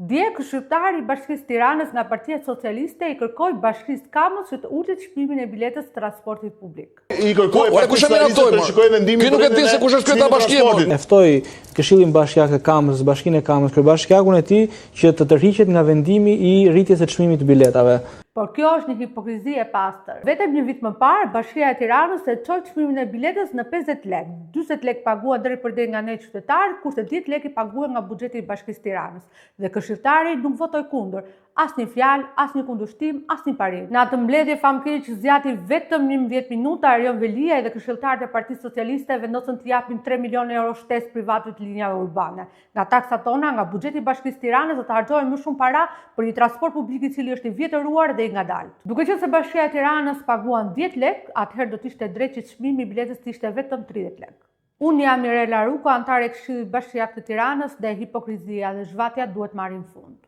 Dje këshilltari i Bashkisë Tiranës nga Partia Socialiste i kërkoi Bashkisë Kamës që të ulët çmimin e biletës transportit publik. I kërkoi Partisë Socialiste të shikojë vendimin. Ky nuk e di se kush është ky ta bashkia. E ftoi Këshillin Bashkiak të Kamës, Bashkinë e Kamës, Kryebashkiakun e tij që të tërhiqet nga vendimi i rritjes së çmimit të biletave. Por kjo është një hipokrizi e pastër. Vetëm një vit më parë, Bashkia e Tiranës e çoi çmimin e biletës në 50 lekë. 40 lekë paguan deri përder nga ne qytetarë, kurse 10 lekë paguan nga buxheti i Bashkisë Tiranës. Dhe këshilltari nuk votoi kundër. Asnjë fjalë, asnjë kundërshtim, asnjë parim. Në atë mbledhje famkeq që zgjati vetëm 11 minuta, Erion Velia dhe këshilltarët e Partisë Socialiste vendosën të japin 3 milionë euro shtesë private të linjave urbane. Nga taksa tona, nga buxheti i Bashkisë Tiranës do të harxohen më shumë para për një transport publik i cili është i vjetëruar dhe i ngadalt. Duke qenë se Bashkia e Tiranës paguan 10 lekë, atëherë do të ishte drejt që çmimi i biletës të ishte vetëm 30 lekë. Unë jam Mirela Ruko, antare e Këshillit Bashkiak të Tiranës dhe hipokrizia dhe zhvatja duhet marrin fund.